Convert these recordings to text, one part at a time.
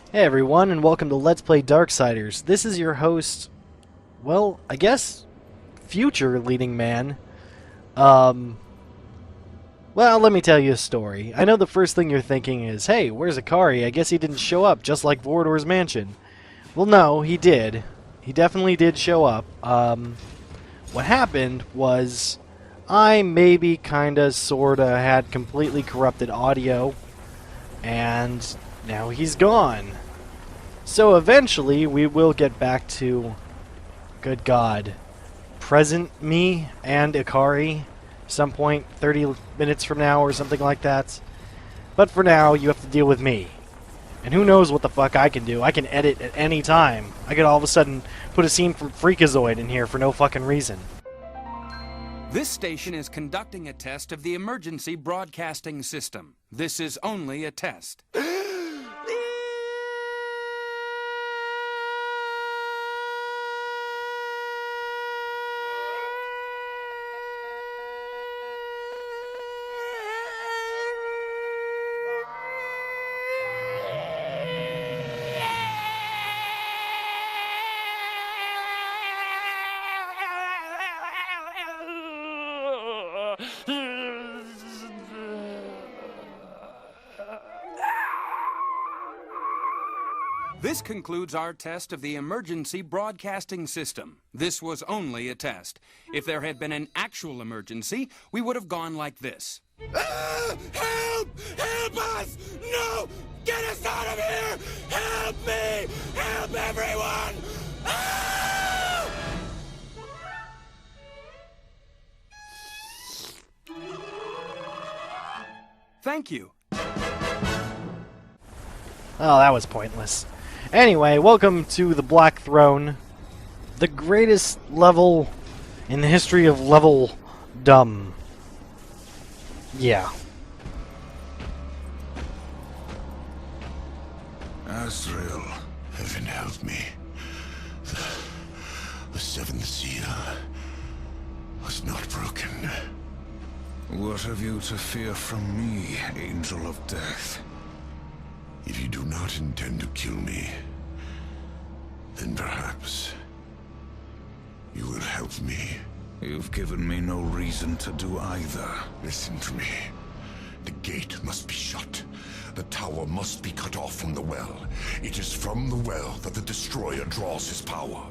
Hey everyone, and welcome to Let's Play Darksiders. This is your host, well, I guess, future leading man. Well, let me tell you a story. I know the first thing you're thinking is, hey, where's Akari? I guess he didn't show up, just like Vordor's mansion. Well, no, he did. He definitely did show up. What happened was, I maybe kinda sorta had completely corrupted audio, and now he's gone. So eventually we will get back to, good God, present me and Akari some point 30 minutes from now or something like that. But for now, you have to deal with me. And who knows what the fuck I can do. I can edit at any time. I could all of a sudden put a scene from Freakazoid in here for no fucking reason. This station is conducting a test of the emergency broadcasting system. This is only a test. This concludes our test of the emergency broadcasting system. This was only a test. If there had been an actual emergency, we would have gone like this. Help! Help us! No! Get us out of here! Help me! Help everyone! Ah! Thank you. Oh, that was pointless. Anyway, welcome to the Black Throne, the greatest level in the history of level dumb. Yeah. Azrael, heaven help me. The seventh seal was not broken. What have you to fear from me, Angel of Death? If you do not intend to kill me, then perhaps you will help me. You've given me no reason to do either. Listen to me. The gate must be shut. The tower must be cut off from the well. It is from the well that the Destroyer draws his power.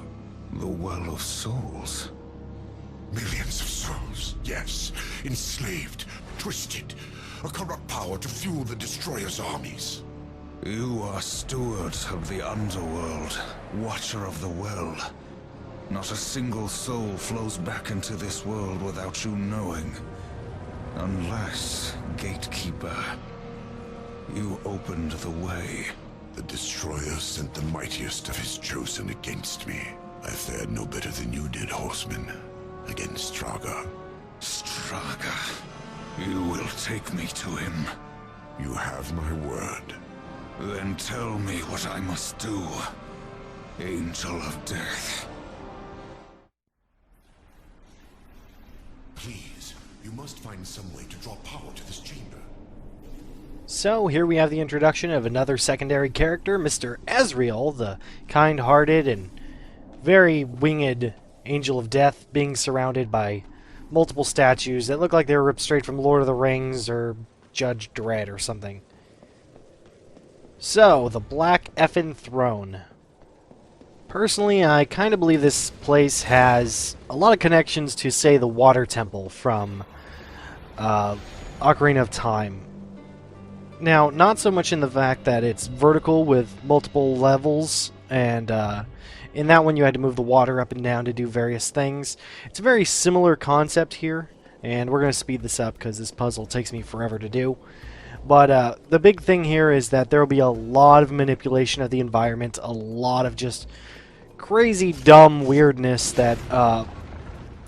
The Well of Souls? Millions of souls, yes. Enslaved, twisted. A corrupt power to fuel the Destroyer's armies. You are steward of the underworld, watcher of the well. Not a single soul flows back into this world without you knowing. Unless, gatekeeper, you opened the way. The Destroyer sent the mightiest of his chosen against me. I fared no better than you did, Horseman, against Straga. Straga? You will take me to him. You have my word. Then tell me what I must do, Angel of Death. Please, you must find some way to draw power to this chamber. So, here we have the introduction of another secondary character, Mr. Azrael, the kind-hearted and very winged Angel of Death, being surrounded by multiple statues that look like they were ripped straight from Lord of the Rings or Judge Dredd or something. So, the Black Effin' Throne. Personally, I kind of believe this place has a lot of connections to, say, the Water Temple from Ocarina of Time. Now, not so much in the fact that it's vertical with multiple levels, and in that one you had to move the water up and down to do various things. It's a very similar concept here, and we're going to speed this up because this puzzle takes me forever to do. But the big thing here is that there will be a lot of manipulation of the environment, a lot of just crazy, dumb weirdness that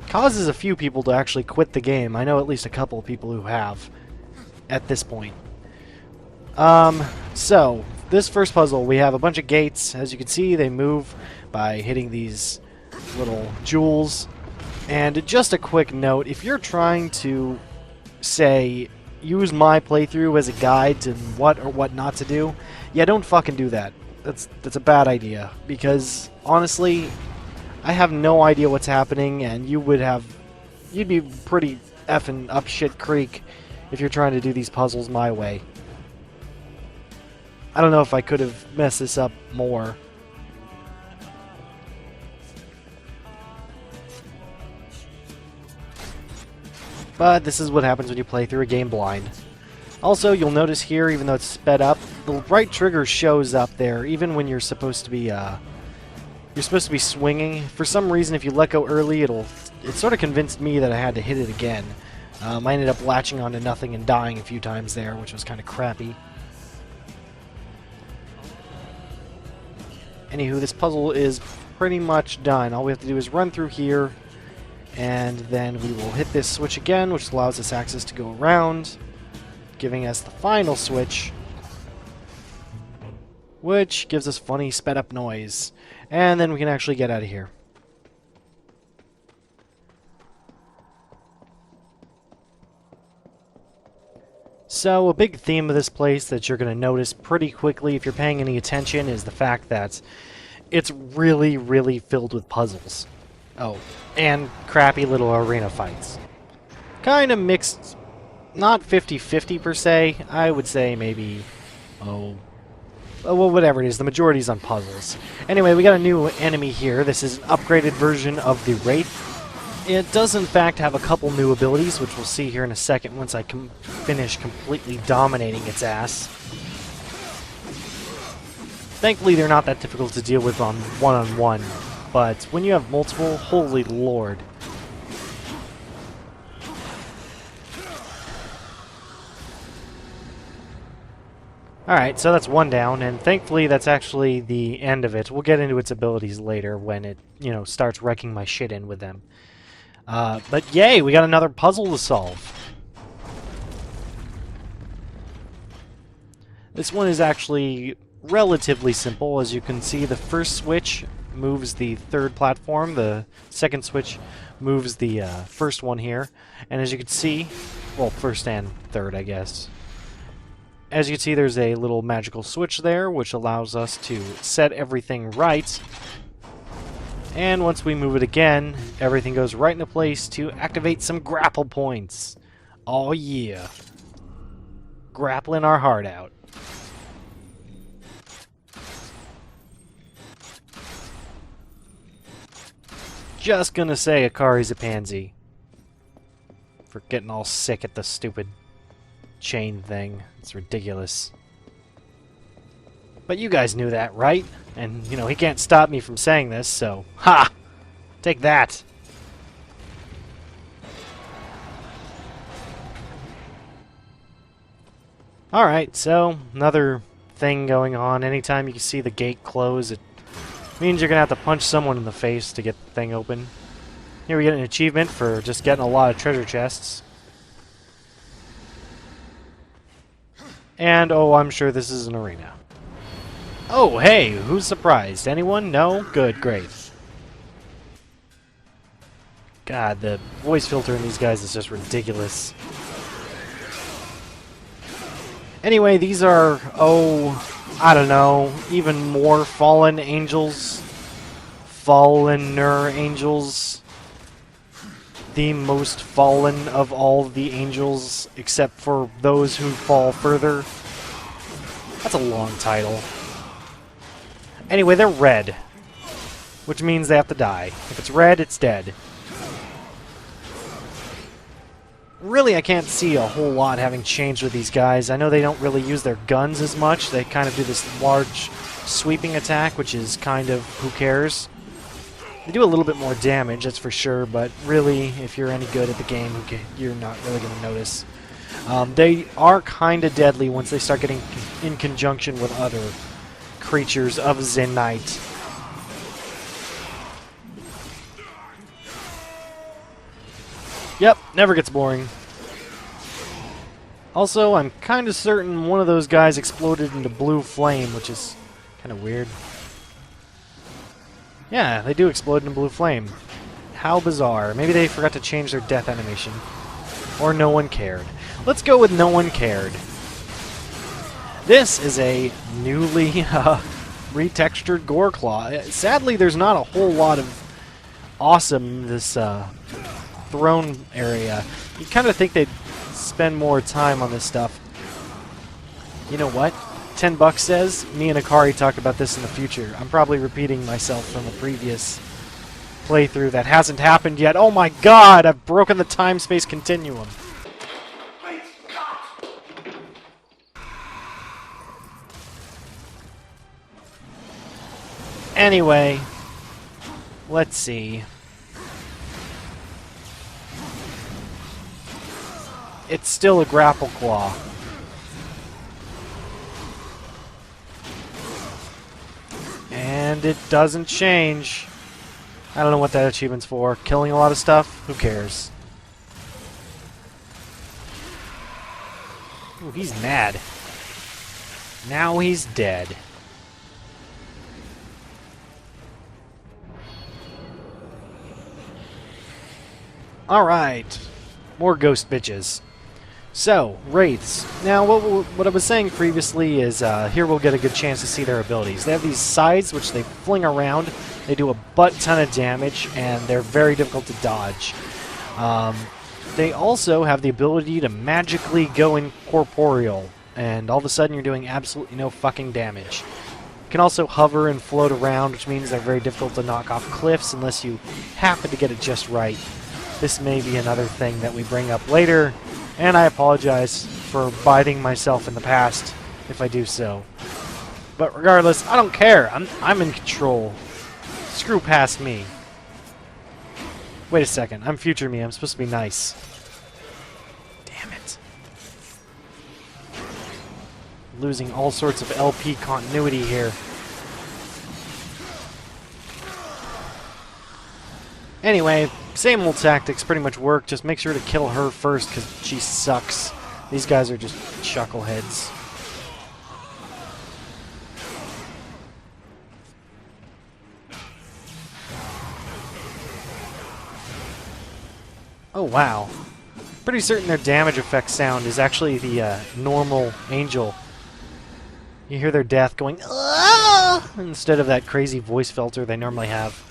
causes a few people to actually quit the game. I know at least a couple of people who have at this point. So, this first puzzle, we have a bunch of gates. As you can see, they move by hitting these little jewels. And just a quick note, if you're trying to, say, use my playthrough as a guide to what or what not to do, yeah, don't fucking do that. that's a bad idea, because honestly, I have no idea what's happening, and you'd be pretty effing up shit creek if you're trying to do these puzzles my way. I don't know if I could have messed this up more. But this is what happens when you play through a game blind. Also, you'll notice here, even though it's sped up, the right trigger shows up there, even when you're supposed to be swinging. For some reason, if you let go early, it sort of convinced me that I had to hit it again. I ended up latching onto nothing and dying a few times there, which was kind of crappy. Anywho, this puzzle is pretty much done. All we have to do is run through here, and then we will hit this switch again, which allows us access to go around, giving us the final switch, which gives us funny sped up noise. And then we can actually get out of here. So, a big theme of this place that you're going to notice pretty quickly if you're paying any attention is the fact that it's really, really filled with puzzles. Oh, and crappy little arena fights. Kind of mixed, not 50-50 per se, I would say maybe, well, whatever it is, the majority is on puzzles. Anyway, we got a new enemy here. This is an upgraded version of the Wraith. It does, in fact, have a couple new abilities, which we'll see here in a second once I finish completely dominating its ass. Thankfully, they're not that difficult to deal with on one-on-one, but when you have multiple, holy lord. Alright, so that's one down, and thankfully that's actually the end of it. We'll get into its abilities later when it, starts wrecking my shit in with them. But yay, we got another puzzle to solve. This one is actually relatively simple. As you can see, the first switch moves the third platform, the second switch moves the first one here, and as you can see, well, first and third, I guess. As you can see, there's a little magical switch there, which allows us to set everything right. And once we move it again, everything goes right into place to activate some grapple points. Oh yeah. Grappling our heart out. Just gonna say Akari's a pansy. For getting all sick at the stupid chain thing. It's ridiculous. But you guys knew that, right? And, he can't stop me from saying this, so... Ha! Take that! Alright, so, another thing going on. Anytime you can see the gate close, it means you're gonna have to punch someone in the face to get the thing open. Here we get an achievement for just getting a lot of treasure chests. And, oh, I'm sure this is an arena. Oh, hey, who's surprised? Anyone? No? Good, great. God, the voice filter in these guys is just ridiculous. Anyway, these are, I don't know, even more fallen angels. Fallener angels. The most fallen of all the angels, except for those who fall further. That's a long title. Anyway, they're red, which means they have to die. If it's red, it's dead. Really, I can't see a whole lot having changed with these guys. I know they don't really use their guns as much. They kind of do this large sweeping attack, which is kind of who cares. They do a little bit more damage, that's for sure, but really, if you're any good at the game, you're not really going to notice. They are kind of deadly once they start getting in conjunction with other creatures of Zenite. Yep, never gets boring. Also, I'm kind of certain one of those guys exploded into blue flame, which is kind of weird. Yeah, they do explode into blue flame. How bizarre. Maybe they forgot to change their death animation. Or no one cared. Let's go with no one cared. This is a newly retextured gore claw. Sadly, there's not a whole lot of awesome in this throne area. You kind of think they'd spend more time on this stuff. You know what? $10 says, me and Akari talk about this in the future. I'm probably repeating myself from a previous playthrough that hasn't happened yet. Oh my god, I've broken the time-space continuum. Anyway, let's see. It's still a grapple claw. And it doesn't change. I don't know what that achievement's for. Killing a lot of stuff? Who cares? Ooh, he's mad. Now he's dead. Alright. More ghost bitches. So, Wraiths. Now, what I was saying previously is here we'll get a good chance to see their abilities. They have these scythes, which they fling around. They do a butt-ton of damage, and they're very difficult to dodge. They also have the ability to magically go incorporeal, and all of a sudden you're doing absolutely no fucking damage. You can also hover and float around, which means they're very difficult to knock off cliffs unless you happen to get it just right. This may be another thing that we bring up later, and I apologize for biting myself in the past if I do so. But regardless, I don't care. I'm in control. Screw past me. Wait a second. I'm future me. I'm supposed to be nice. Damn it. Losing all sorts of LP continuity here. Anyway, same old tactics pretty much work. Just make sure to kill her first because she sucks. These guys are just chuckleheads. Oh wow. Pretty certain their damage effect sound is actually the normal angel. You hear their death going "Aah!" instead of that crazy voice filter they normally have.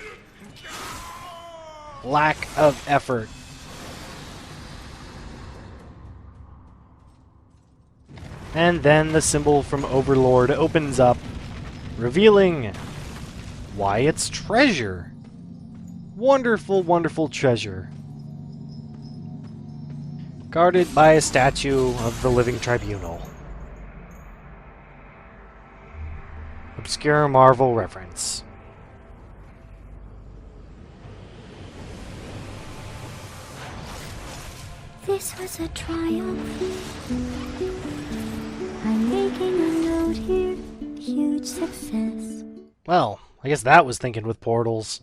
Lack of effort. And then the symbol from Overlord opens up, revealing Wyatt's treasure. Wonderful, wonderful treasure. Guarded by a statue of the Living Tribunal. Obscure Marvel reference. This was a triumph. I'm making a note here. Huge success. Well, I guess that was thinking with portals.